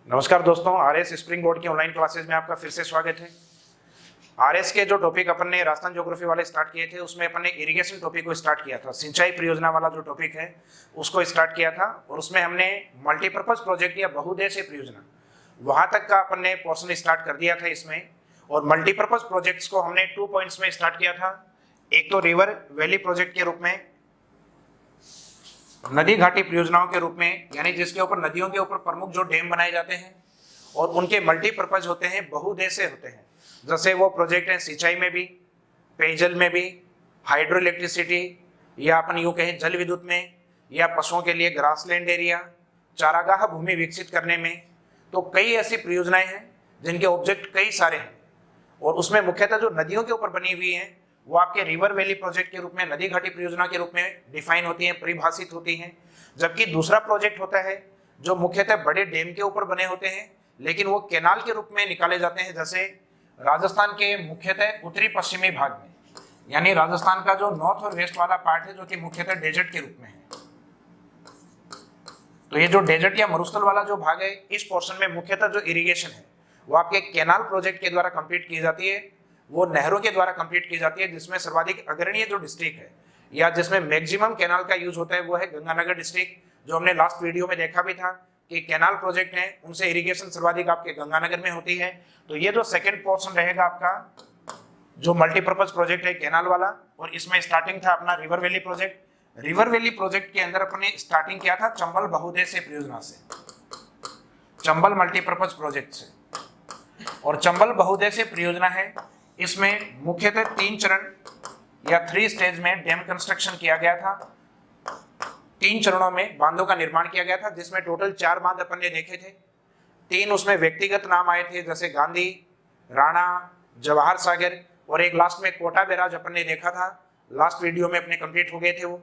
नमस्कार दोस्तों, RS spring board की ऑनलाइन क्लासेस में आपका फिर से स्वागत है। आरएस के जो टॉपिक अपन ने राजस्थान ज्योग्राफी वाले स्टार्ट किए थे उसमें अपन ने इरिगेशन टॉपिक को स्टार्ट किया था। सिंचाई परियोजना वाला जो टॉपिक है उसको स्टार्ट किया था और उसमें हमने मल्टीपर्पज प्रोजेक्ट या बहुउद्देशीय परियोजना वहां तक का अपन ने पोर्शन स्टार्ट कर दिया था इसमें। और मल्टीपर्पज प्रोजेक्ट्स को हमने 2 पॉइंट्स में स्टार्ट किया था। एक तो रिवर वैली प्रोजेक्ट के रूप में, नदी घाटी परियोजनाओं के रूप में, यानी जिसके ऊपर नदियों के ऊपर प्रमुख जो डैम बनाए जाते हैं और उनके मल्टीपर्पज होते हैं, बहुउद्देशीय होते हैं। जैसे वो प्रोजेक्ट है सिंचाई में भी, पेयजल में भी, हाइड्रो इलेक्ट्रिसिटी या अपन यूं कहें जल विद्युत में, या पशुओं के लिए ग्रासलैंड एरिया, चारागाह भूमि विकसित करने में। तो कई ऐसी परियोजनाएं हैं जिनके ऑब्जेक्ट कई सारे हैं और उसमें मुख्यतः जो नदियों के ऊपर बनी हुई हैं वो आपके रिवर वैली प्रोजेक्ट के रूप में, नदी घाटी परियोजना के रूप में डिफाइन होती हैं, परिभाषित होती हैं। जबकि दूसरा प्रोजेक्ट होता है जो मुख्यतः बड़े डैम के ऊपर बने होते हैं लेकिन वो कैनाल के रूप में निकाले जाते हैं। जैसे राजस्थान के मुख्यतः उत्तरी पश्चिमी भाग में, यानी राजस्थान का जो नॉर्थ और वेस्ट वाला पार्ट है जो कि मुख्यतः डेजर्ट के रूप में है। तो ये जो डेजर्ट या मरुस्थल वाला जो भाग है, इस पोर्शन में मुख्यतः जो इरिगेशन है वो आपके कैनाल प्रोजेक्ट के द्वारा कंप्लीट की जाती है, वो नहरों के द्वारा कंप्लीट की जाती है। जिसमें सर्वाधिक अग्रणीय जो डिस्ट्रिक्ट है या जिसमें मैक्सिमम कैनाल का यूज होता है वो है गंगानगर डिस्ट्रिक्ट, जो हमने लास्ट वीडियो में देखा भी था कि कैनाल प्रोजेक्ट है उनसे इरिगेशन सर्वाधिक आपके गंगानगर में होती है। तो ये जो सेकंड पोर्शन रहेगा आपका जो मल्टीपर्पज प्रोजेक्ट है कैनाल वाला, और इसमें स्टार्टिंग था अपना river valley project. River valley project के अंदर अपने स्टार्टिंग किया था चंबल बहुउद्देशीय परियोजना से, चंबल मल्टीपर्पज प्रोजेक्ट से। और चंबल बहुउद्देशीय परियोजना है, इसमें मुख्यतः 3 चरण या 3 स्टेज में डैम कंस्ट्रक्शन किया गया था। 3 चरणों में बांधों का निर्माण किया गया था, जिसमें टोटल 4 बांध अपन ने देखे थे। 3 उसमें व्यक्तिगत नाम आए थे, जैसे गांधी, राणा, जवाहर सागर, और एक लास्ट में कोटा बैराज अपन ने देखा था, लास्ट वीडियो में अपने कंप्लीट हो गए थे वो।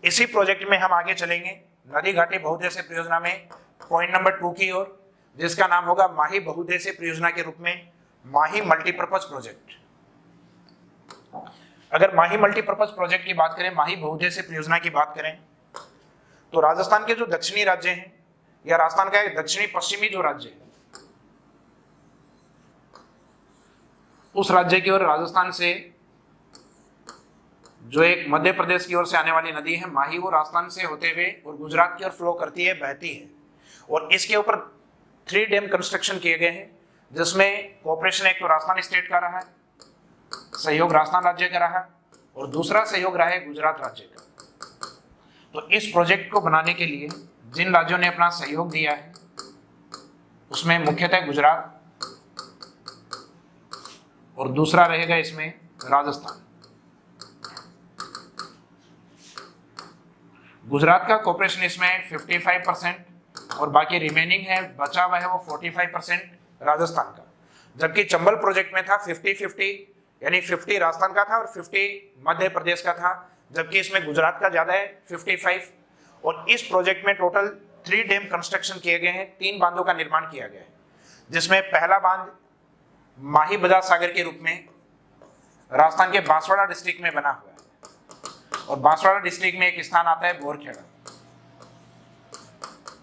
इसी प्रोजेक्ट में हम आगे चलेंगे नदी घाटी बहुउद्देशीय परियोजना में पॉइंट नंबर 2 की ओर, जिसका नाम होगा माही बहुउद्देशीय परियोजना के रूप में, माही मल्टीपर्पज प्रोजेक्ट। अगर माही मल्टीपर्पज प्रोजेक्ट की बात करें, माही बहुउद्देशीय परियोजना की बात करें, तो राजस्थान के जो दक्षिणी राज्य हैं या राजस्थान का एक दक्षिणी पश्चिमी जो राज्य है, उस राज्य की ओर राजस्थान से जो एक मध्य प्रदेश की ओर से आने वाली नदी है माही, वो राजस्थान से होते हुए और गुजरात की ओर फ्लो करती है, बहती है। और इसके ऊपर 3 डैम कंस्ट्रक्शन किए गए हैं, जिसमें कोऑपरेशन एक तो राजस्थान स्टेट का रहा है, सहयोग राजस्थान राज्य का रहा, और दूसरा सहयोग रहा है गुजरात राज्य का। तो इस प्रोजेक्ट को बनाने के लिए जिन राज्यों ने अपना सहयोग दिया है उसमें मुख्यतः गुजरात और दूसरा रहेगा इसमें राजस्थान। गुजरात का कोऑपरेशन इसमें 55% और बाकी रिमेनिंग है बचा हुआ है वो 45% राजस्थान का। जबकि चंबल प्रोजेक्ट में था 50-50, यानी 50 राजस्थान का था और 50 मध्य प्रदेश का था, जबकि इसमें गुजरात का ज्यादा है 55। और इस प्रोजेक्ट में टोटल 3 डैम कंस्ट्रक्शन किए गए हैं, 3 बांधों का निर्माण किया गया है, जिसमें पहला बांध माही बजाज सागर के रूप में राजस्थान के बांसवाड़ा डिस्ट्रिक्ट में बना हुआ है। और बांसवाड़ा डिस्ट्रिक्ट में एक स्थान आता है बोरखेड़ा।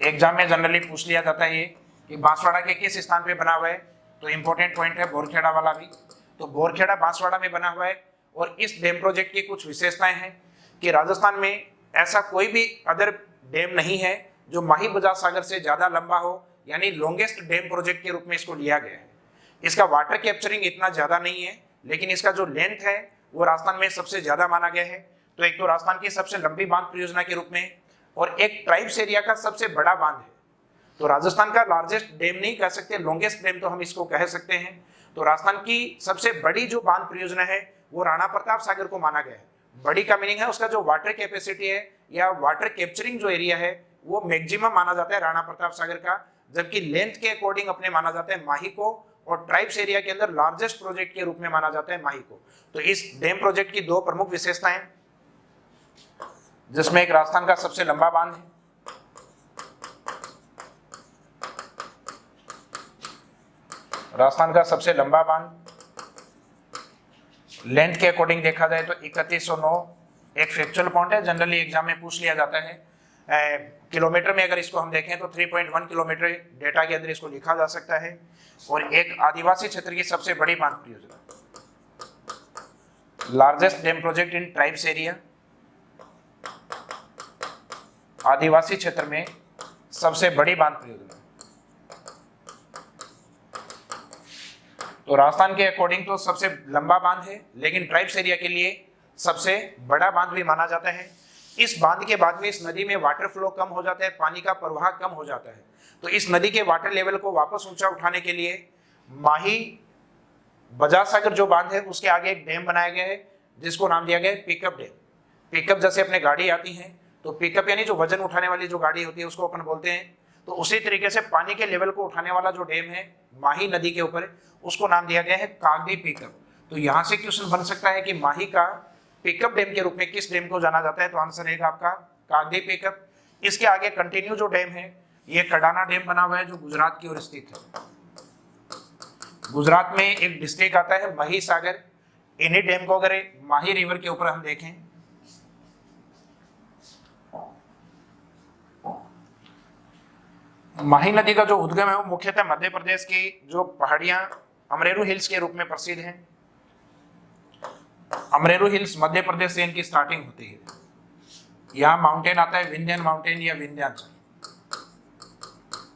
एग्जाम में जनरली पूछ लिया जाता है ये कि बांसवाड़ा के किस स्थान पे बना हुआ है, तो इंपॉर्टेंट पॉइंट है बोरखेड़ा वाला भी। तो बोरखेड़ा बांसवाड़ा में बना हुआ है। और इस डैम प्रोजेक्ट की कुछ विशेषताएं हैं कि राजस्थान में ऐसा कोई भी अदर डैम नहीं है जो माही बजाज सागर से ज्यादा लंबा हो, यानी लॉन्गेस्ट डैम प्रोजेक्ट के रूप में इसको लिया गया है। इसका वाटर कैप्चरिंग इतना ज्यादा नहीं है, लेकिन इसका जो लेंथ है वो राजस्थान में सबसे ज्यादा माना गया है। तो एक तो राजस्थान की सबसे लंबी बांध परियोजना के रूप में, और एक ट्राइब्स एरिया का सबसे बड़ा बांध है। तो राजस्थान का लार्जेस्ट डैम नहीं कह सकते, लॉन्गेस्ट डैम तो हम इसको कह सकते हैं। तो राजस्थान की सबसे बड़ी जो बांध परियोजना है वो राणा प्रताप सागर को माना गया है। बड़ी का मीनिंग है उसका जो वाटर कैपेसिटी है या वाटर कैप्चरिंग जो एरिया है वो मैक्सिमम माना जाता है राणा प्रताप सागर का, जबकि लेंथ के अकॉर्डिंग अपने माना जाता है माही को, और ट्राइब्स एरिया के अंदर लार्जेस्ट प्रोजेक्ट के रूप में माना जाता है माही को। तो इस डैम प्रोजेक्ट की 2 प्रमुख विशेषताएं, जिसमें एक राजस्थान का सबसे लंबा बांध है, राजस्थान का सबसे लंबा बांध लेंथ के अकॉर्डिंग देखा जाए तो 3109 एक फैक्चुअल पॉइंट है, जनरली एग्जाम में पूछ लिया जाता है। किलोमीटर में अगर इसको हम देखें तो 3.1 किलोमीटर डेटा के अंदर इसको लिखा जा सकता है। और एक आदिवासी क्षेत्र की सबसे बड़ी बांध परियोजना, largest dam project in tribes area, आदिवासी क्षेत्र में सबसे बड़ी बांध परियोजना। तो राजस्थान के अकॉर्डिंग तो सबसे लंबा बांध है, लेकिन ट्राइब्स एरिया के लिए सबसे बड़ा बांध भी माना जाता है। इस बांध के बाद में इस नदी में वाटर फ्लो कम हो जाता है, पानी का प्रवाह कम हो जाता है। तो इस नदी के वाटर लेवल को वापस ऊंचा उठाने के लिए माही बजाज सागर जो बांध है उसके आगे एक डैम बनाया गया है, जिसको नाम दिया गया है पिकअप डैम। पिकअप जैसे अपने गाड़ी आती है तो पिकअप यानी जो वजन उठाने वाली जो गाड़ी होती है उसको अपन बोलते हैं। तो उसी तरीके से पानी के लेवल को उठाने वाला जो डैम है माही नदी के ऊपर, उसको नाम दिया गया है कागदी पिकअप। तो यहाँ से क्वेश्चन बन सकता है कि माही का पिकअप डैम के रूप में किस डैम को जाना जाता है, तो आंसर रहेगा आपका कागदी पिकअप। इसके आगे कंटिन्यू जो डैम है ये कडाना डैम बना हुआ है जो गुजरात की ओर स्थित है। गुजरात में एक डिस्ट्रिक्ट आता है महिसागर। इन्हीं डैम को अगर माही रिवर के ऊपर हम देखें, माही नदी का जो उद्गम है वो मुख्यतः मध्य प्रदेश की जो पहाड़ियां अमरेरू हिल्स के रूप में प्रसिद्ध हैं। अमरेरू हिल्स मध्य प्रदेश से इनकी स्टार्टिंग होती है। यहाँ माउंटेन आता है विंध्यान माउंटेन या विंध्यांचल।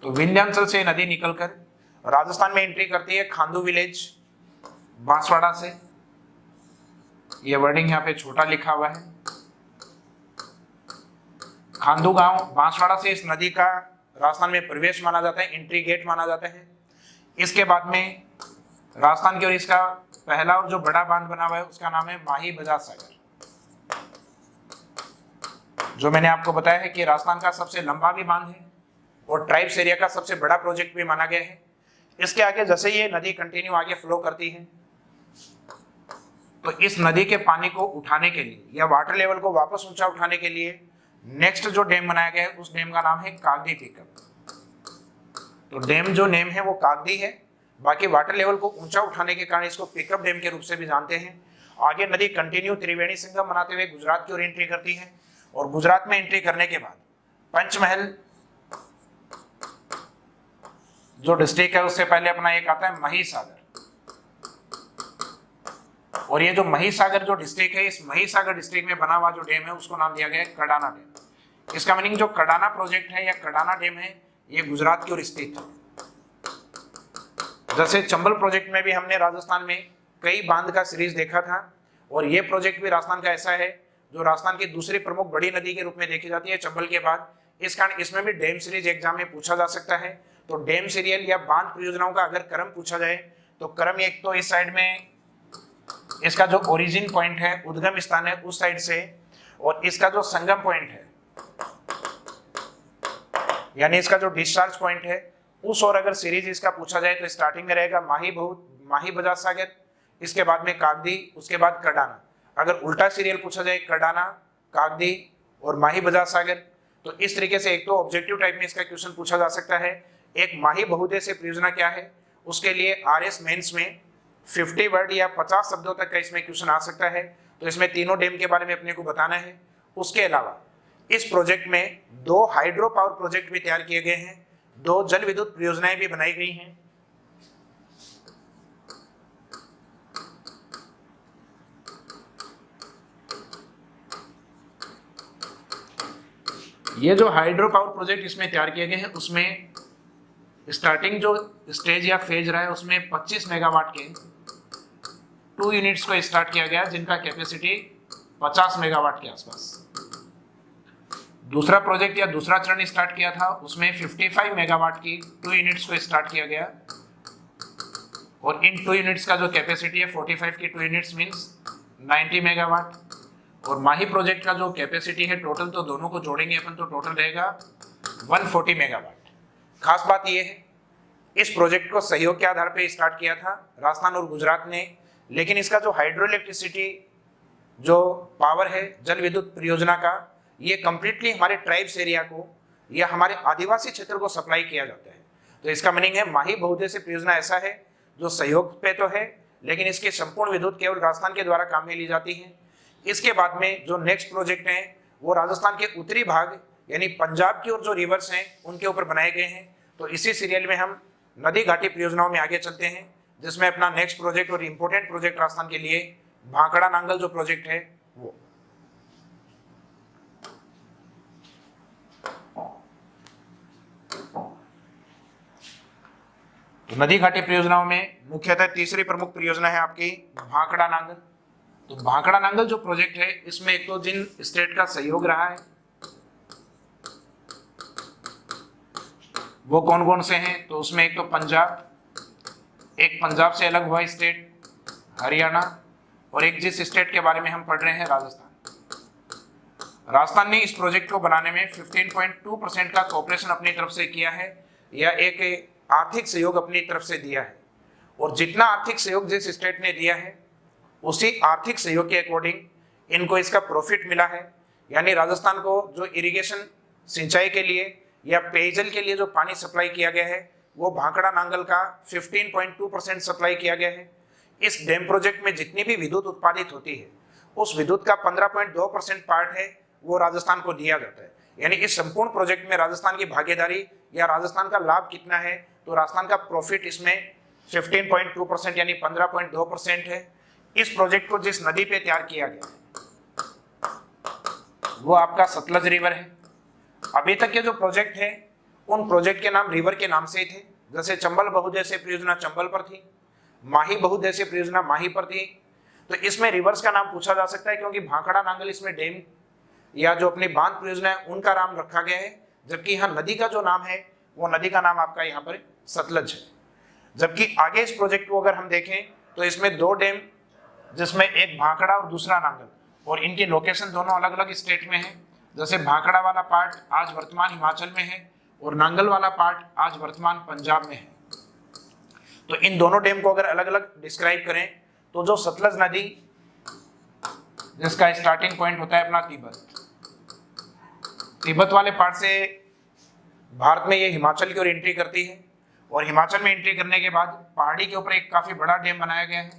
तो विंध्यांचल से नदी निकलकर राजस्थान में एंट्री करती है खांडू विलेज बांसवाड़ा से। ये वर्डिंग यहाँ पे छोटा लिखा हुआ है। खांडू गांव बांसवाड़ा से इस नदी का राजस्थान में प्रवेश माना जाता है, एंट्री गेट माना जाता है। इसके बाद में राजस्थान की ओर इसका पहला और जो बड़ा बांध बना हुआ है उसका नाम है माही बजाज सागर, जो मैंने आपको बताया है कि राजस्थान का सबसे लंबा भी बांध है और ट्राइब्स एरिया का सबसे बड़ा प्रोजेक्ट भी माना गया है। इसके आगे जैसे ये नदी कंटिन्यू आगे फ्लो करती है तो इस नदी के पानी को उठाने के लिए या वाटर लेवल को वापस ऊंचा उठाने के लिए नेक्स्ट जो डैम बनाया गया है उस डैम का नाम है कागदी पिकअप। तो डैम जो नेम है वो कागदी है, बाकी वाटर लेवल को ऊंचा उठाने के कारण इसको पिकअप डैम के रूप से भी जानते हैं। आगे नदी कंटिन्यू त्रिवेणी संगम बनाते हुए गुजरात की ओर एंट्री करती है और गुजरात में एंट्री करने के बाद पंचमहल जो डिस्ट्रिक्ट है उससे पहले अपना एक आता है महिसागर। और ये जो महिसागर जो डिस्ट्रिक्ट है, इस महिसागर डिस्ट्रिक्ट में बना हुआ जो डैम है उसको नाम दिया गया है कडाना डैम। इसका मीनिंग जो कडाना प्रोजेक्ट है या कडाना डैम है ये गुजरात की ओर स्थित है। जैसे चंबल प्रोजेक्ट में भी हमने राजस्थान में कई बांध का सीरीज देखा था और ये प्रोजेक्ट भी राजस्थान का ऐसा है जो राजस्थान की दूसरी प्रमुख बड़ी नदी के रूप में देखी जाती है चंबल के बाद। इस कारण इसमें भी डैम सीरीज एग्जाम में पूछा जा सकता है। तो डैम सीरियल या बांध परियोजनाओं का अगर क्रम पूछा जाए तो क्रम एक तो इस साइड में इसका जो ओरिजिन पॉइंट है, उद्गम स्थान है उस साइड से, और इसका जो संगम पॉइंट है यानी इसका जो डिस्चार्ज पॉइंट है उस और अगर सीरीज इसका पूछा जाए तो स्टार्टिंग में रहेगा माही बजाज सागर, इसके बाद में कागदी, उसके बाद कडाना। अगर उल्टा सीरियल पूछा जाए कडाना, कागदी और माही बजाज सागर, तो इस तरीके से एक तो ऑब्जेक्टिव टाइप में इसका क्वेश्चन पूछा जा सकता है। एक माही बहुउद्देश्य परियोजना क्या है उसके लिए आरएस मेंस में 50 वर्ड या 50 शब्दों तक का इसमें क्वेश्चन आ सकता है। तो इसमें तीनों डैम के बारे में अपने को बताना है। उसके अलावा इस प्रोजेक्ट में 2 हाइड्रो पावर प्रोजेक्ट भी तैयार किए गए हैं, 2 जल विद्युत परियोजनाएं भी बनाई गई हैं। ये जो हाइड्रो पावर प्रोजेक्ट इसमें तैयार किए गए हैं उसमें स्टार्टिंग जो स्टेज या फेज रहा है उसमें 25 मेगावाट के 2 यूनिट्स को स्टार्ट किया गया जिनका कैपेसिटी 50 मेगावाट के आसपास। दूसरा प्रोजेक्ट या दूसरा चरण स्टार्ट किया था उसमें 55 मेगावाट की 2 यूनिट्स को स्टार्ट किया गया और इन 2 यूनिट्स का जो कैपेसिटी है 45 की 2 यूनिट्स मींस 90 मेगावाट। और माही प्रोजेक्ट का जो कैपेसिटी है टोटल, तो दोनों को जोड़ेंगे अपन तो टोटल रहेगा 140 मेगावाट। खास बात यह है इस प्रोजेक्ट को सहयोग के आधार पर स्टार्ट किया था राजस्थान और गुजरात ने, लेकिन इसका जो हाइड्रो इलेक्ट्रिसिटी जो पावर है जल विद्युत परियोजना का, ये कंप्लीटली हमारे ट्राइब्स एरिया को या हमारे आदिवासी क्षेत्र को सप्लाई किया जाता है। तो इसका मीनिंग है माही बहुउद्देश्य परियोजना ऐसा है जो सहयोग पे तो है लेकिन इसकी संपूर्ण विद्युत केवल राजस्थान के द्वारा काम में ली जाती है। इसके बाद में जो नेक्स्ट प्रोजेक्ट है वो राजस्थान के उत्तरी भाग यानी पंजाब की ओर जो रिवर्स हैं उनके ऊपर बनाए गए हैं। तो इसी सीरियल में हम नदी घाटी परियोजनाओं में आगे चलते हैं, जिसमें अपना नेक्स्ट प्रोजेक्ट और इंपॉर्टेंट प्रोजेक्ट राजस्थान के लिए भाखड़ा नांगल जो प्रोजेक्ट है वो। तो नदी घाटी परियोजनाओं में मुख्यतः तीसरी प्रमुख परियोजना है आपकी भाखड़ा नांगल। तो भाखड़ा नांगल जो प्रोजेक्ट है इसमें एक तो जिन स्टेट का सहयोग रहा है वो कौन कौन से हैं, तो उसमें एक तो पंजाब, एक पंजाब से अलग हुआ स्टेट हरियाणा, और एक जिस स्टेट के बारे में हम पढ़ रहे हैं राजस्थान। राजस्थान ने इस प्रोजेक्ट को बनाने में 15.2% का कोऑपरेशन अपनी तरफ से किया है, या एक आर्थिक सहयोग अपनी तरफ से दिया है। और जितना आर्थिक सहयोग जिस स्टेट ने दिया है उसी आर्थिक सहयोग के अकॉर्डिंग इनको इसका प्रॉफिट मिला है। यानी राजस्थान को जो इरिगेशन सिंचाई के लिए या पेयजल के लिए जो पानी सप्लाई किया गया है वो भाखड़ा नांगल का 15.2% सप्लाई किया गया है। इस डैम प्रोजेक्ट में जितनी भी विद्युत उत्पादित होती है उस विद्युत का 15.2% पार्ट है वो राजस्थान को दिया जाता है। यानी इस संपूर्ण प्रोजेक्ट में राजस्थान की भागीदारी या राजस्थान का लाभ कितना है, तो राजस्थान का प्रॉफिट इसमें 15.2% यानी 15.2% है। इस प्रोजेक्ट को जिस नदी पे तैयार किया गया है वो आपका सतलज रिवर है। अभी तक के जो प्रोजेक्ट है उन प्रोजेक्ट के नाम रिवर के नाम से ही थे, जैसे चंबल बहुउद्देशीय परियोजना चंबल पर थी, माही बहुउद्देशीय परियोजना माही पर थी। तो इसमें रिवर्स का नाम पूछा जा सकता है क्योंकि भाखड़ा नांगल इसमें डैम या जो अपनी बांध परियोजना है उनका नाम रखा गया है, जबकि यहाँ नदी का जो नाम है वो नदी का नाम आपका यहाँ पर सतलज है। जबकि आगे इस प्रोजेक्ट को अगर हम देखें तो इसमें दो डैम, जिसमें एक भाखड़ा और दूसरा नांगल, और इनकी लोकेशन दोनों अलग अलग स्टेट में है। जैसे भाखड़ा वाला पार्ट आज वर्तमान हिमाचल में है और नांगल वाला पार्ट आज वर्तमान पंजाब में है। तो इन दोनों डैम को अगर अलग अलग डिस्क्राइब करें तो जो सतलज नदी जिसका स्टार्टिंग पॉइंट होता है अपना तिब्बत वाले पार्ट से भारत में ये हिमाचल की ओर एंट्री करती है, और हिमाचल में एंट्री करने के बाद पहाड़ी के ऊपर एक काफी बड़ा डैम बनाया गया है।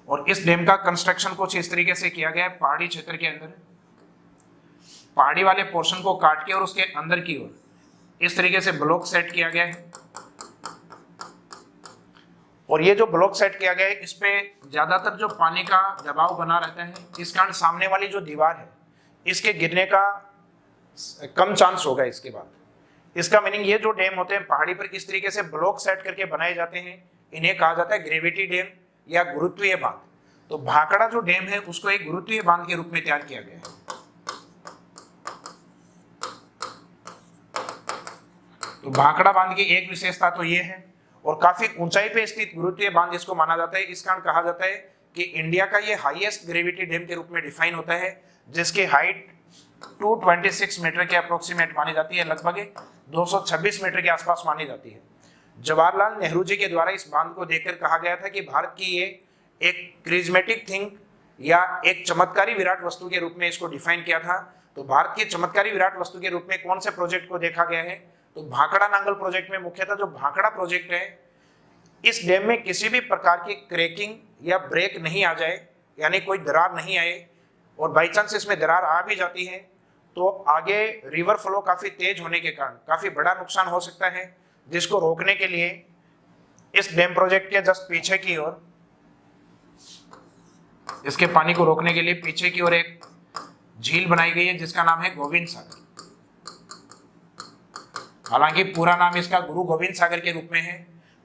और इस डैम का कंस्ट्रक्शन कुछ इस तरीके से किया गया है, पहाड़ी क्षेत्र के अंदर पहाड़ी वाले पोर्शन को काट के और उसके अंदर की ओर इस तरीके से ब्लॉक सेट किया गया है। और ये जो ब्लॉक सेट किया गया है इस पे ज्यादातर जो पानी का दबाव बना रहता है, इस कारण सामने वाली जो दीवार है इसके गिरने का कम चांस होगा। इसके बाद इसका मीनिंग ये जो डैम होते हैं पहाड़ी पर इस तरीके से ब्लॉक सेट करके बनाए जाते हैं, इन्हें कहा जाता है ग्रेविटी डैम या गुरुत्वीय बांध। तो भाखड़ा जो डैम है उसको एक गुरुत्वीय बांध के रूप में तैयार किया गया है। तो भाखड़ा बांध की एक विशेषता तो ये है, और काफी ऊंचाई पे स्थित गुरुत्वीय बांध इसको माना जाता है। इस कारण कहा जाता है कि इंडिया का ये हाईएस्ट ग्रेविटी डैम के रूप में डिफाइन होता है, जिसकी हाइट 226 मीटर के अप्रोक्सीमेट मानी जाती है, लगभग 226 मीटर के आसपास मानी जाती है। जवाहरलाल नेहरू जी के द्वारा इस बांध को देखकर कहा गया था कि भारत की ये एक क्रिज्मेटिक थिंग या एक चमत्कारी विराट वस्तु के रूप में इसको डिफाइन किया था। तो भारत की चमत्कारी विराट वस्तु के रूप में कौन से प्रोजेक्ट को देखा गया है, तो भाखड़ा नांगल प्रोजेक्ट में मुख्यतः जो भाखड़ा प्रोजेक्ट है इस डैम में किसी भी प्रकार की क्रैकिंग या ब्रेक नहीं आ जाए, यानी कोई दरार नहीं आए, और बाई चांस इसमें दरार आ भी जाती है तो आगे रिवर फ्लो काफी तेज होने के कारण काफी बड़ा नुकसान हो सकता है, जिसको रोकने के लिए इस डैम प्रोजेक्ट के जस्ट पीछे की ओर, इसके पानी को रोकने के लिए पीछे की ओर एक झील बनाई गई है जिसका नाम है गोविंद सागर। हालांकि पूरा नाम इसका गुरु गोविंद सागर के रूप में है।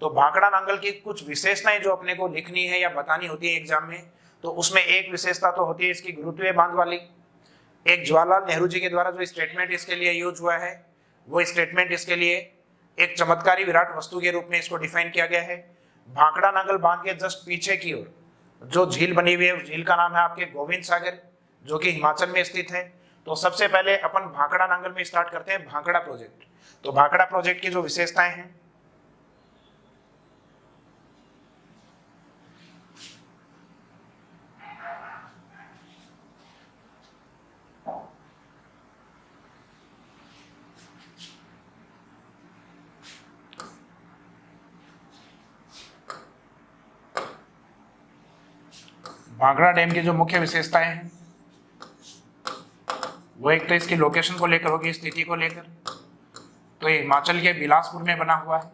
तो भाखड़ा नांगल की कुछ विशेषताएं जो अपने को लिखनी है या बतानी होती है एग्जाम में, तो उसमें एक विशेषता तो होती है इसकी गुरुत्वीय बांध वाली। एक जवाहरलाल नेहरू जी के द्वारा जो स्टेटमेंट इसके लिए यूज हुआ है वो स्टेटमेंट इसके लिए एक चमत्कारी विराट वस्तु के रूप में इसको डिफाइन किया गया है। भाखड़ा नांगल बांध के जस्ट पीछे की ओर जो झील बनी हुई है उस झील का नाम है आपके गोविंद सागर, जो कि हिमाचल में स्थित है। तो सबसे पहले अपन भाखड़ा नांगल में स्टार्ट करते हैं भाखड़ा प्रोजेक्ट। तो भाखड़ा प्रोजेक्ट की जो विशेषताएं हैं, भाखड़ा डैम की जो मुख्य विशेषताएं हैं वो एक तो इसकी लोकेशन को लेकर होगी, स्थिति को लेकर, तो ये हिमाचल के बिलासपुर में बना हुआ है।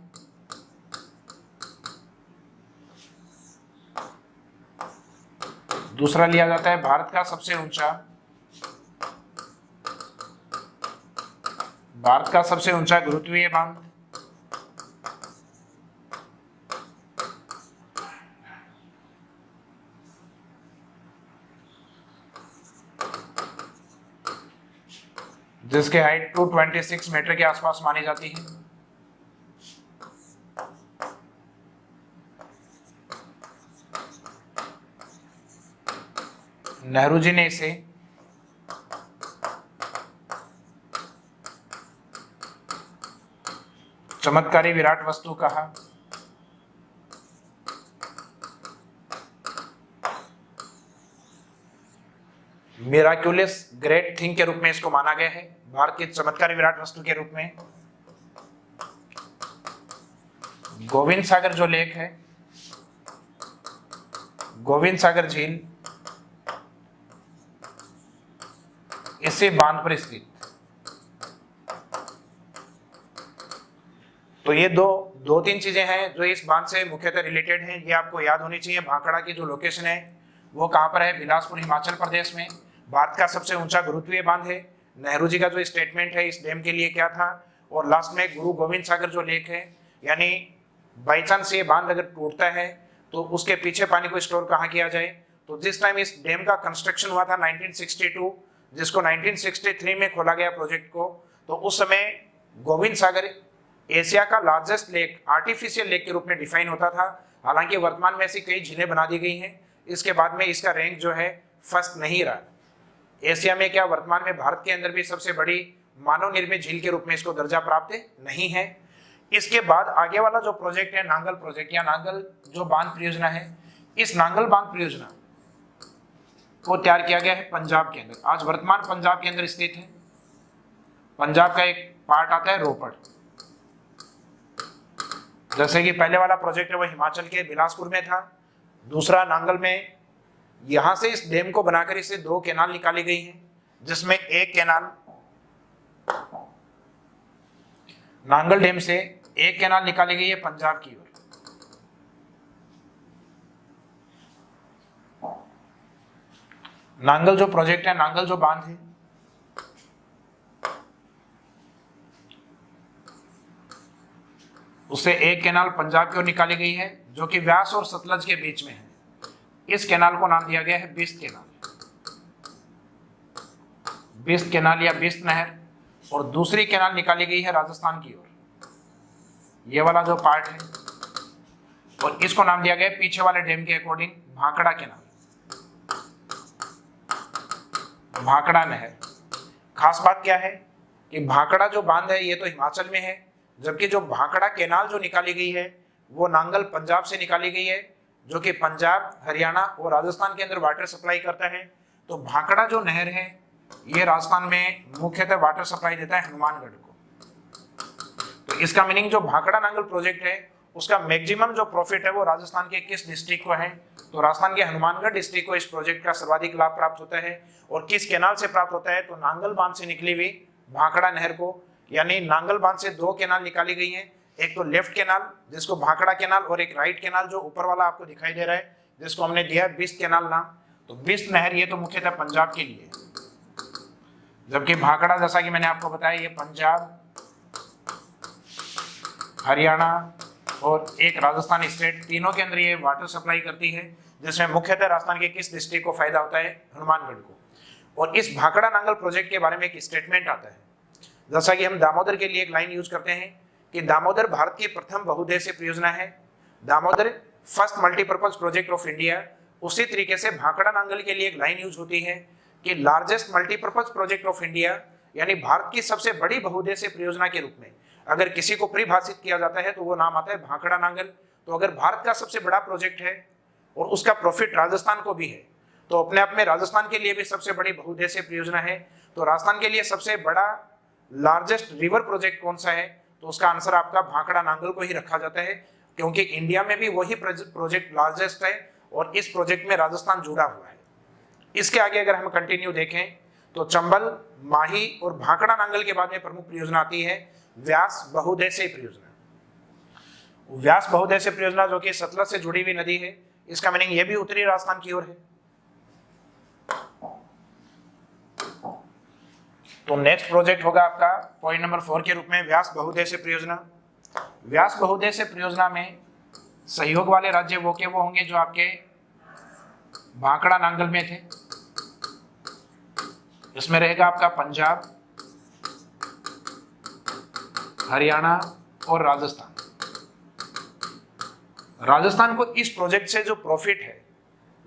दूसरा लिया जाता है भारत का सबसे ऊंचा गुरुत्वीय बांध। जिसकी हाइट 226 मीटर के आसपास मानी जाती है। नेहरू जी ने इसे चमत्कारी विराट वस्तु कहा। मिराक्युलस ग्रेट थिंग के रूप में इसको माना गया है, भारत की चमत्कारी विराट वस्तु के रूप में। गोविंद सागर जो लेक है, गोविंद सागर झील, इसी बांध पर स्थित। तो ये दो तीन चीजें हैं जो इस बांध से मुख्यतः रिलेटेड हैं, ये आपको याद होनी चाहिए। भाखड़ा की जो लोकेशन है वो कहां पर है? बिलासपुर, हिमाचल प्रदेश में। भारत का सबसे ऊंचा गुरुत्वीय बांध है। नेहरू जी का जो स्टेटमेंट है इस डैम के लिए क्या था, और लास्ट में गुरु गोविंद सागर जो लेक है, यानी बाई चांस ये बांध अगर टूटता है तो उसके पीछे पानी को स्टोर कहाँ किया जाए। तो जिस टाइम इस डैम का कंस्ट्रक्शन हुआ था 1962, जिसको 1963 में खोला गया प्रोजेक्ट को, तो उस समय गोविंद सागर एशिया का लार्जेस्ट लेक, आर्टिफिशियल लेक के रूप में डिफाइन होता था। हालांकि वर्तमान में ऐसी कई झीलें बना दी गई हैं, इसके बाद में इसका रैंक जो है फर्स्ट नहीं रहा। एशिया में क्या, वर्तमान में भारत के अंदर भी सबसे बड़ी मानव निर्मित झील के रूप में इसको दर्जा प्राप्त नहीं है। इसके बाद आगे वाला जो प्रोजेक्ट है नांगल प्रोजेक्ट, या नांगल जो बांध परियोजना है, इस नांगल बांध परियोजना को तैयार किया गया है पंजाब के अंदर। आज वर्तमान पंजाब के अंदर स्थित है। पंजाब का एक पार्ट आता है रोपड़। जैसे कि पहले वाला प्रोजेक्ट है वो हिमाचल के बिलासपुर में था, दूसरा नांगल में। यहां से इस डैम को बनाकर इससे 2 कैनाल निकाली गई हैं, जिसमें एक कैनाल नांगल डैम से एक कैनाल निकाली गई है पंजाब की ओर। नांगल जो प्रोजेक्ट है, नांगल जो बांध है, उससे एक कैनाल पंजाब की ओर निकाली गई है, जो कि व्यास और सतलज के बीच में है। इस कैनाल को नाम दिया गया है बिस्त कैनाल, बिस्त कैनाल या बिस्त नहर। और दूसरी कैनाल निकाली गई है राजस्थान की ओर, ये वाला जो पार्ट है, और इसको नाम दिया गया है पीछे वाले डैम के अकॉर्डिंग भाखड़ा कैनाल, भाखड़ा नहर। खास बात क्या है कि भाखड़ा जो बांध है ये तो हिमाचल में है, जबकि जो भाखड़ा कैनाल जो निकाली गई है वो नांगल पंजाब से निकाली गई है, जो कि पंजाब, हरियाणा और राजस्थान के अंदर वाटर सप्लाई करता है। तो भाखड़ा जो नहर है ये राजस्थान में मुख्यतः वाटर सप्लाई देता है हनुमानगढ़ को। तो इसका मीनिंग जो भाखड़ा नांगल प्रोजेक्ट है उसका मैक्सिमम जो प्रॉफिट है वो राजस्थान के किस डिस्ट्रिक्ट को है? तो राजस्थान के हनुमानगढ़ डिस्ट्रिक्ट को इस प्रोजेक्ट का सर्वाधिक लाभ प्राप्त होता है। और किस कैनाल से प्राप्त होता है? तो नांगल बांध से निकली हुई भाखड़ा नहर को, यानी नांगल बांध से 2 कैनाल निकाली गई हैं, एक तो लेफ्ट कैनाल जिसको भाखड़ा कैनाल, और एक राइट कैनाल जो ऊपर वाला आपको दिखाई दे रहा है जिसको हमने दिया बिस्त कैनाल नाम। तो बिस्त नहर ये तो मुख्यतः पंजाब के लिए है, जबकि भाखड़ा जैसा कि मैंने आपको बताया ये पंजाब, हरियाणा और एक राजस्थान स्टेट, तीनों के अंदर ये वाटर सप्लाई करती है, जिसमें मुख्यतः राजस्थान के किस डिस्ट्रिक्ट को फायदा होता है? हनुमानगढ़ को। और इस भाखड़ा नांगल प्रोजेक्ट के बारे में एक स्टेटमेंट आता है, जैसा कि हम दामोदर के लिए एक लाइन यूज करते हैं कि दामोदर भारत की प्रथम बहुउद्देशीय परियोजना है, Damodar first multipurpose project of India. उसी तरीके से भाखड़ा नांगल के लिए एक लाइन यूज होती है कि largest multipurpose project of India, यानी भारत की सबसे बड़ी बहुउद्देशीय परियोजना के रूप में अगर किसी को परिभाषित किया जाता है तो वो नाम आता है भाखड़ा नांगल। तो अगर भारत का सबसे बड़ा प्रोजेक्ट है और उसका प्रॉफिट राजस्थान को भी है, तो अपने आप में राजस्थान के लिए भी सबसे बड़ी बहुउद्देशीय परियोजना है। तो राजस्थान के लिए सबसे बड़ा लार्जेस्ट रिवर प्रोजेक्ट कौन सा है? तो उसका आंसर आपका भाखड़ा नांगल को ही रखा जाता है, क्योंकि इंडिया में भी वही प्रोजेक्ट लार्जेस्ट है और इस प्रोजेक्ट में राजस्थान जुड़ा हुआ है। इसके आगे अगर हम कंटिन्यू देखें तो चंबल, माही और भाखड़ा नांगल के बाद में प्रमुख परियोजना आती है व्यास बहुउद्देशीय परियोजना। व्यास बहुउद्देशीय परियोजना जो कि सतलज से जुड़ी हुई नदी है, इसका मीनिंग ये भी उत्तरी राजस्थान की ओर है। तो नेक्स्ट प्रोजेक्ट होगा आपका पॉइंट नंबर 4 के रूप में व्यास बहुउद्देशीय परियोजना। व्यास बहुउद्देशीय परियोजना में सहयोग वाले राज्य वो होंगे जो आपके भाखड़ा नांगल में थे। इसमें रहेगा आपका पंजाब, हरियाणा और राजस्थान। राजस्थान को इस प्रोजेक्ट से जो प्रॉफिट है,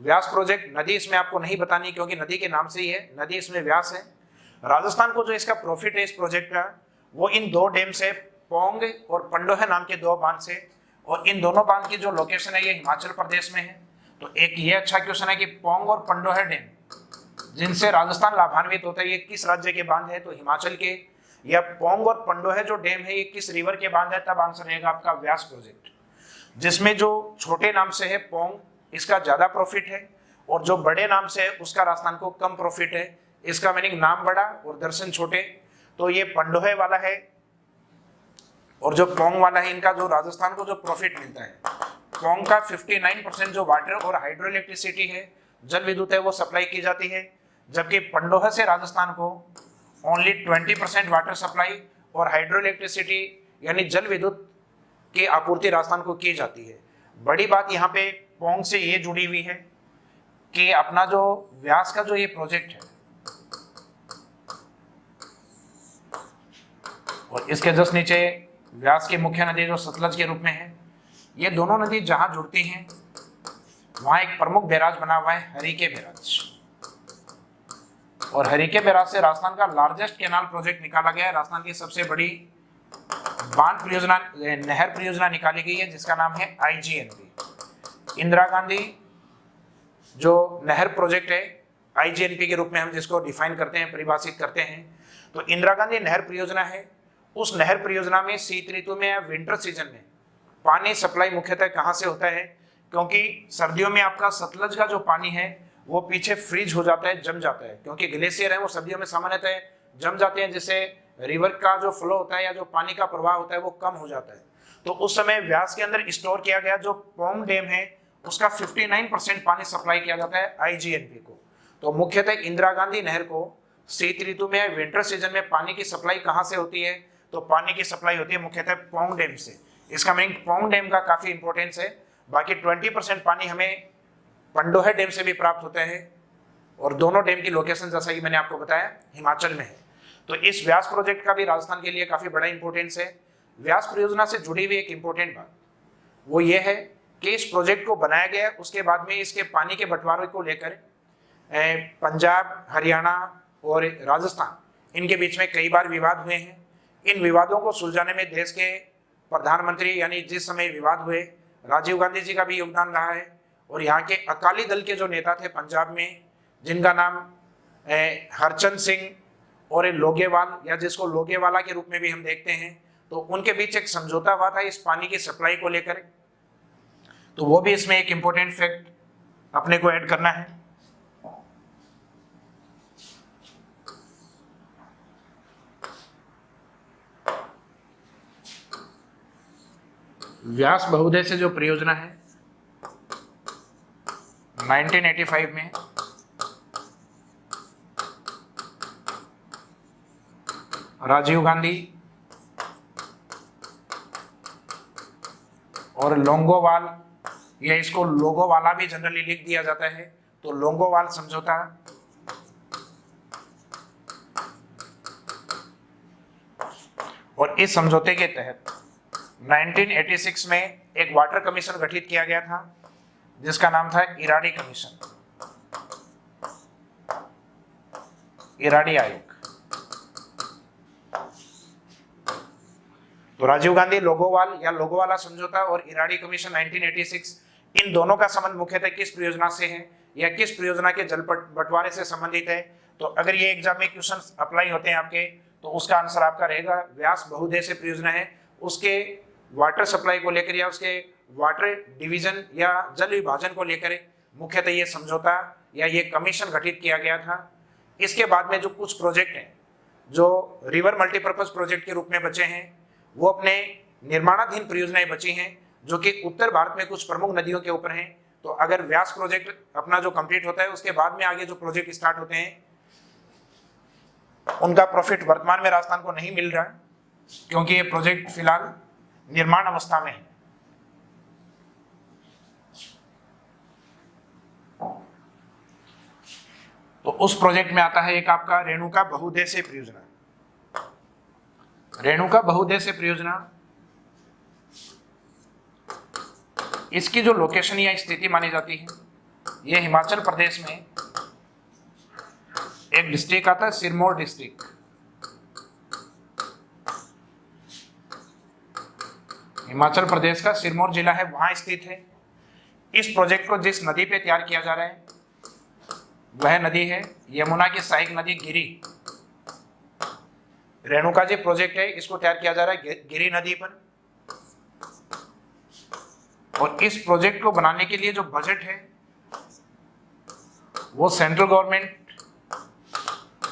व्यास प्रोजेक्ट, नदी इसमें आपको नहीं बतानी क्योंकि नदी के नाम से ही है, नदी इसमें व्यास है। राजस्थान को जो इसका प्रॉफिट है इस प्रोजेक्ट का, वो इन दो डैम से, पोंग और पंडोह नाम के दो बांध से, और इन दोनों बांध की जो लोकेशन है ये हिमाचल प्रदेश में है। तो एक ये अच्छा क्वेश्चन है कि पोंग और पंडोह डैम जिनसे राजस्थान लाभान्वित होता है ये किस राज्य के बांध है, तो हिमाचल के। या पोंग और पंडोह जो डैम है ये किस रिवर के बांध है, तब आंसर रहेगा आपका व्यास प्रोजेक्ट। जिसमें जो छोटे नाम से है पोंग, इसका ज्यादा प्रॉफिट है, और जो बड़े नाम से है उसका राजस्थान को कम प्रॉफिट है। इसका मीनिंग नाम बड़ा और दर्शन छोटे। तो ये पंडोह वाला है और जो पोंग वाला है, इनका जो राजस्थान को जो प्रॉफिट मिलता है, पोंग का 59% जो वाटर और हाइड्रो इलेक्ट्रिसिटी है, जल विद्युत है, वो सप्लाई की जाती है, जबकि पंडोह से राजस्थान को ओनली 20% वाटर सप्लाई और हाइड्रो इलेक्ट्रिसिटी यानी जल विद्युत की आपूर्ति राजस्थान को की जाती है। बड़ी बात यहाँ पे पोंग से ये जुड़ी हुई है कि अपना जो व्यास का जो ये प्रोजेक्ट है, और इसके जस्ट नीचे व्यास की मुख्य नदी जो सतलज के रूप में है, ये दोनों नदी जहां जुड़ती हैं वहां एक प्रमुख बैराज बना हुआ है, हरिके बैराज। और हरिके बैराज से राजस्थान का लार्जेस्ट कैनाल प्रोजेक्ट निकाला गया है। राजस्थान की सबसे बड़ी बांध परियोजना, नहर परियोजना निकाली गई है जिसका नाम है IGNP, इंदिरा गांधी जो नहर प्रोजेक्ट है, IGNP के रूप में हम जिसको डिफाइन करते हैं, परिभाषित करते हैं। तो इंदिरा गांधी नहर परियोजना है। उस नहर परियोजना में शीत ऋतु में या विंटर सीजन में पानी सप्लाई मुख्यतः कहां से होता है, क्योंकि सर्दियों में आपका सतलज का जो पानी है वो पीछे फ्रीज हो जाता है, जम जाता है, क्योंकि ग्लेशियर है वो सर्दियों में सामान्यतः जम जाते हैं, जिससे रिवर का जो फ्लो होता है या जो पानी का प्रवाह होता है वो कम हो जाता है। तो उस समय व्यास के अंदर स्टोर किया गया जो पोंग डैम है उसका 59% पानी सप्लाई किया जाता है IGNP को। तो मुख्यतः इंदिरा गांधी नहर को शीत ऋतु में विंटर सीजन में पानी की सप्लाई कहां से होती है, तो पानी की सप्लाई होती है मुख्यतः पोंग डैम से। इसका मीनिंग पोंग डैम का काफी इंपॉर्टेंस है। बाकी 20% पानी हमें पंडोह डैम से भी प्राप्त होता है, और दोनों डैम की लोकेशन जैसा कि मैंने आपको बताया हिमाचल में है। तो इस व्यास प्रोजेक्ट का भी राजस्थान के लिए काफी बड़ा इंपॉर्टेंस है। व्यास परियोजना से जुड़ी हुई एक इंपॉर्टेंट बात वो ये है कि इस प्रोजेक्ट को बनाया गया, उसके बाद में इसके पानी के बंटवारे को लेकर पंजाब, हरियाणा और राजस्थान इनके बीच में कई बार विवाद हुए हैं। इन विवादों को सुलझाने में देश के प्रधानमंत्री यानी जिस समय विवाद हुए राजीव गांधी जी का भी योगदान रहा है, और यहाँ के अकाली दल के जो नेता थे पंजाब में, जिनका नाम हरचंद सिंह और लोगेवाल या जिसको लोगेवाला के रूप में भी हम देखते हैं, तो उनके बीच एक समझौता हुआ था इस पानी की सप्लाई को लेकर। तो वो भी इसमें एक इंपॉर्टेंट फैक्ट अपने को ऐड करना है। व्यास बहुउद्देशीय जो परियोजना है 1985 में राजीव गांधी और लोंगोवाल, या इसको लोगोवाला भी जनरली लिख दिया जाता है, तो लोंगोवाल समझौता, और इस समझौते के तहत 1986 में एक वाटर कमीशन गठित किया गया था जिसका नाम था इराडी कमीशन, इराडी आयोग। तो राजीव गांधी लोगोवाल या लोगोवाला समझौता और इराडी कमीशन 1986, इन दोनों का संबंध मुख्यतः किस परियोजना से है या किस परियोजना के जल बंटवारे से संबंधित है। तो अगर ये एग्जाम में क्वेश्चन अप्लाई होते हैं आपके, तो उसका आंसर आपका रहेगा व्यास बहुउद्देशीय परियोजना है, उसके वाटर सप्लाई को लेकर या उसके वाटर डिवीजन या जल विभाजन को लेकर मुख्यतः ये समझौता या ये कमीशन गठित किया गया था। इसके बाद में जो कुछ प्रोजेक्ट हैं जो रिवर मल्टीपर्पज प्रोजेक्ट के रूप में बचे हैं, वो अपने निर्माणाधीन परियोजनाएं बची हैं जो कि उत्तर भारत में कुछ प्रमुख नदियों के ऊपर हैं। तो अगर व्यास प्रोजेक्ट अपना जो कंप्लीट होता है उसके बाद में आगे जो प्रोजेक्ट स्टार्ट होते हैं उनका प्रॉफिट वर्तमान में राजस्थान को नहीं मिल रहा है, क्योंकि ये प्रोजेक्ट फिलहाल निर्माण अवस्था में है। तो उस प्रोजेक्ट में आता है एक आपका रेणुका बहुउद्देश्यीय परियोजना। रेणुका बहुउद्देश्यीय परियोजना, इसकी जो लोकेशन या स्थिति मानी जाती है, ये हिमाचल प्रदेश में एक डिस्ट्रिक्ट आता है, सिरमौर डिस्ट्रिक्ट। हिमाचल प्रदेश का सिरमौर जिला है, वहां स्थित है। इस प्रोजेक्ट को जिस नदी पे तैयार किया जा रहा है वह नदी है यमुना की सहायक नदी गिरी। रेणुका जी प्रोजेक्ट है, इसको तैयार किया जा रहा है गिरी नदी पर। और इस प्रोजेक्ट को बनाने के लिए जो बजट है वो सेंट्रल गवर्नमेंट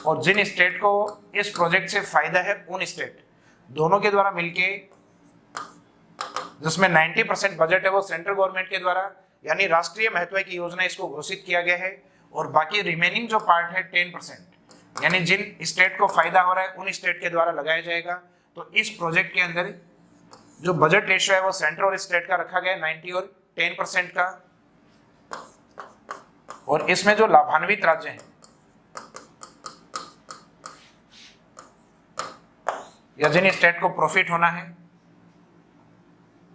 और जिन स्टेट को इस प्रोजेक्ट से फायदा है उन स्टेट दोनों के द्वारा मिलके, जिसमें 90% बजट है वो सेंट्रल गवर्नमेंट के द्वारा, यानी राष्ट्रीय महत्व की योजना इसको घोषित किया गया है। और बाकी रिमेनिंग जो पार्ट है 10%, यानी जिन स्टेट को फायदा हो रहा है उन स्टेट के द्वारा लगाया जाएगा। तो इस प्रोजेक्ट के अंदर जो बजट रेशियो है वो सेंटर और स्टेट का रखा गया है 90 और 10% का। और इसमें जो लाभान्वित राज्य हैं या जिन स्टेट को प्रॉफिट होना है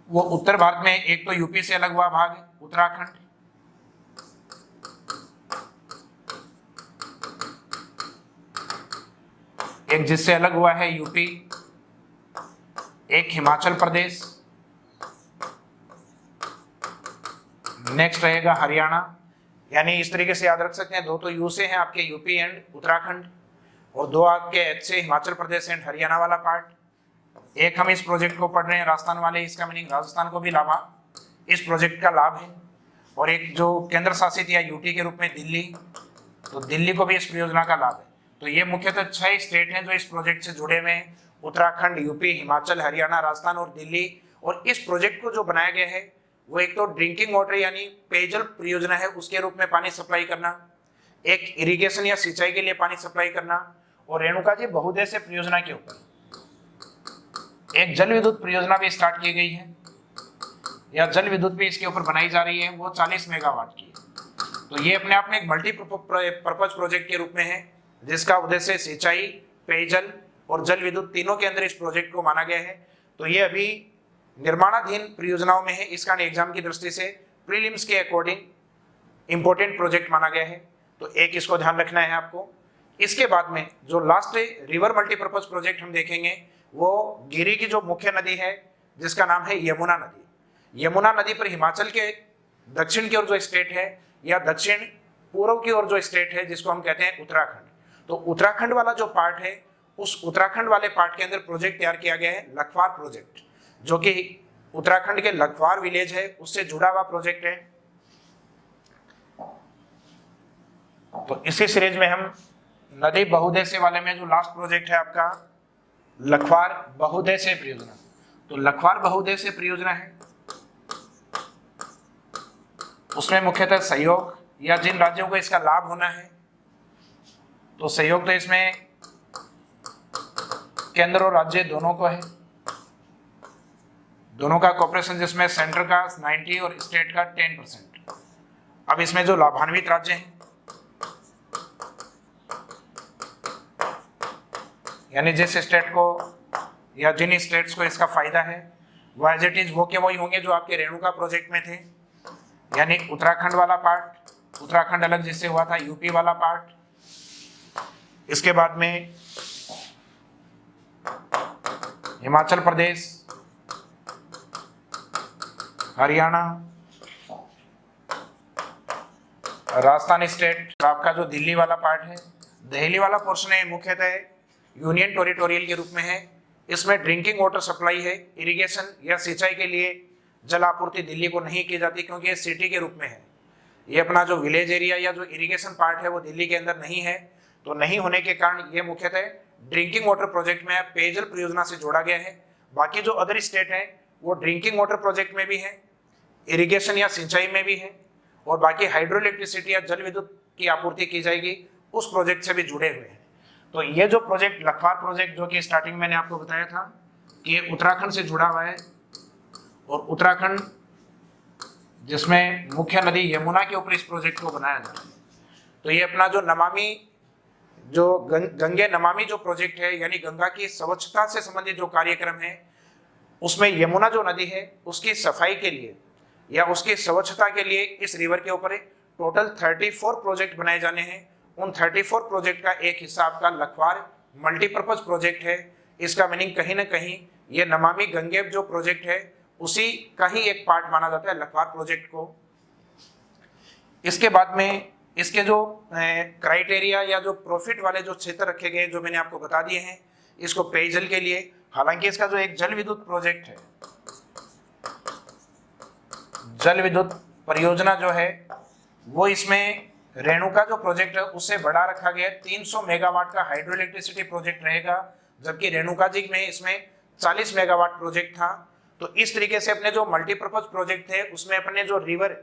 वो उत्तर भारत में एक तो यूपी से अलग हुआ भाग है उत्तराखंड, एक जिससे अलग हुआ है यूपी, एक हिमाचल प्रदेश, नेक्स्ट रहेगा हरियाणा। यानी इस तरीके से याद रख सकते हैं, दो तो यू से हैं आपके यूपी एंड उत्तराखंड, और दो आपके एच से हिमाचल प्रदेश एंड हरियाणा वाला पार्ट। एक हम इस प्रोजेक्ट को पढ़ रहे हैं राजस्थान वाले, इसका मीनिंग राजस्थान को भी लाभ इस प्रोजेक्ट का लाभ है। और एक जो केंद्र शासित या यूटी के रूप में दिल्ली, तो दिल्ली को भी इस परियोजना का लाभ है। तो ये मुख्यतः 6 स्टेट हैं जो इस प्रोजेक्ट से जुड़े हुए हैं, उत्तराखंड, यूपी, हिमाचल, हरियाणा, राजस्थान और दिल्ली। और इस प्रोजेक्ट को जो बनाया गया है वो एक तो ड्रिंकिंग वाटर यानी पेयजल परियोजना है, उसके रूप में पानी सप्लाई करना, एक इरिगेशन या सिंचाई के लिए पानी सप्लाई करना, और रेणुका जी बहुउद्देश्यीय परियोजना के ऊपर एक जल विद्युत परियोजना भी स्टार्ट की गई है, या जल विद्युत भी इसके ऊपर बनाई जा रही है, वो 40 मेगावाट की है। तो ये अपने आप में एक मल्टीपर्पज प्रोजेक्ट के रूप में है, जिसका उद्देश्य सिंचाई, पेयजल और जल विद्युत तीनों के अंदर इस प्रोजेक्ट को माना गया है। तो ये अभी निर्माणाधीन परियोजनाओं में है, इसका एग्जाम की दृष्टि से प्रीलिम्स के अकॉर्डिंग इंपॉर्टेंट प्रोजेक्ट माना गया है। तो एक इसको ध्यान रखना है आपको। इसके बाद में जो लास्ट रिवर मल्टीपर्पज प्रोजेक्ट हम देखेंगे वो गिरी की जो मुख्य नदी है जिसका नाम है यमुना नदी। यमुना नदी पर हिमाचल के दक्षिण की ओर जो स्टेट है या दक्षिण पूर्व की ओर जो स्टेट है जिसको हम कहते हैं उत्तराखंड, तो उत्तराखंड वाला जो पार्ट है उस उत्तराखंड वाले पार्ट के अंदर प्रोजेक्ट तैयार किया गया है लखवार प्रोजेक्ट, जो कि उत्तराखंड के लखवार विलेज है उससे जुड़ा हुआ प्रोजेक्ट है। तो इसी सीरीज में हम नदी बहुउद्देश्यीय वाले में जो लास्ट प्रोजेक्ट है आपका लखवार बहुउद्देश्यीय परियोजना, तो लखवार बहुउद्देश्यीय परियोजना है, उसमें मुख्यतः सहयोग या जिन राज्यों को इसका लाभ होना है, तो सहयोग तो इसमें केंद्र और राज्य दोनों को है, दोनों का कॉर्पोरेशन, जिसमें सेंटर का 90 और स्टेट का 10%। अब इसमें जो लाभान्वित राज्य हैं यानी जिस स्टेट को या जिन स्टेट्स को इसका फायदा है वो एज इट इज वो के वही होंगे जो आपके रेणुका प्रोजेक्ट में थे, यानी उत्तराखंड वाला पार्ट, उत्तराखंड अलग जिससे हुआ था, यूपी वाला पार्ट, इसके बाद में हिमाचल प्रदेश, हरियाणा, राजस्थान स्टेट, आपका जो दिल्ली वाला पार्ट है, दिल्ली वाला पोर्शन है मुख्यतः यूनियन टेरिटोरियल के रूप में है। इसमें ड्रिंकिंग वाटर सप्लाई है, इरिगेशन या सिंचाई के लिए जल आपूर्ति दिल्ली को नहीं की जाती क्योंकि ये सिटी के रूप में है। ये अपना जो विलेज एरिया या जो इरिगेशन पार्ट है वो दिल्ली के अंदर नहीं है। तो नहीं होने के कारण ये मुख्यतः ड्रिंकिंग वाटर प्रोजेक्ट में पेयजल परियोजना से जोड़ा गया है। बाकी जो अदर स्टेट है वो ड्रिंकिंग वाटर प्रोजेक्ट में भी है, इरिगेशन या सिंचाई में भी है, और बाकी हाइड्रो इलेक्ट्रिसिटी या जल विद्युत की आपूर्ति की जाएगी उस प्रोजेक्ट से भी जुड़े हुए हैं। तो ये जो प्रोजेक्ट लखवार प्रोजेक्ट, जो कि स्टार्टिंग मैंने आपको बताया था कि उत्तराखंड से जुड़ा हुआ है, और उत्तराखंड जिसमें मुख्य नदी यमुना के ऊपर इस प्रोजेक्ट को बनाया जा रहा है। तो ये अपना जो नमामि, जो गंगे नमामि जो प्रोजेक्ट है, यानी गंगा की स्वच्छता से संबंधित जो कार्यक्रम है, उसमें यमुना जो नदी है उसकी सफाई के लिए या उसकी स्वच्छता के लिए इस रिवर के ऊपर टोटल 34 प्रोजेक्ट बनाए जाने हैं। उन 34 प्रोजेक्ट का एक हिस्सा आपका लखवार मल्टीपर्पज प्रोजेक्ट है। इसका मीनिंग कहीं ना कहीं ये नमामि गंगे जो प्रोजेक्ट है उसी का ही एक पार्ट माना जाता है लखवार प्रोजेक्ट को। इसके बाद में इसके जो क्राइटेरिया या जो प्रॉफिट वाले जो क्षेत्र रखे गए जो मैंने आपको बता दिए हैं, इसको पेयजल के लिए, हालांकि इसका जो एक जल विद्युत प्रोजेक्ट है, जल विद्युत परियोजना जो है वो इसमें रेणुका जो प्रोजेक्ट है उससे बड़ा रखा गया है। 300 मेगावाट का हाइड्रो इलेक्ट्रिसिटी प्रोजेक्ट रहेगा, जबकि रेणुका जी में इसमें 40 मेगावाट प्रोजेक्ट था। तो इस तरीके से अपने जो मल्टीपर्पज प्रोजेक्ट थे उसमें अपने जो रिवर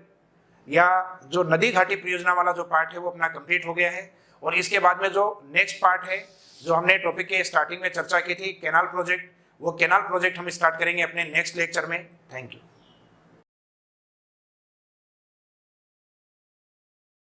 या जो नदी घाटी परियोजना वाला जो पार्ट है वो अपना कंप्लीट हो गया है। और इसके बाद में जो नेक्स्ट पार्ट है जो हमने टॉपिक के स्टार्टिंग में चर्चा की थी, कैनाल प्रोजेक्ट, वो कैनाल प्रोजेक्ट हम स्टार्ट करेंगे अपने नेक्स्ट लेक्चर में। Thank you.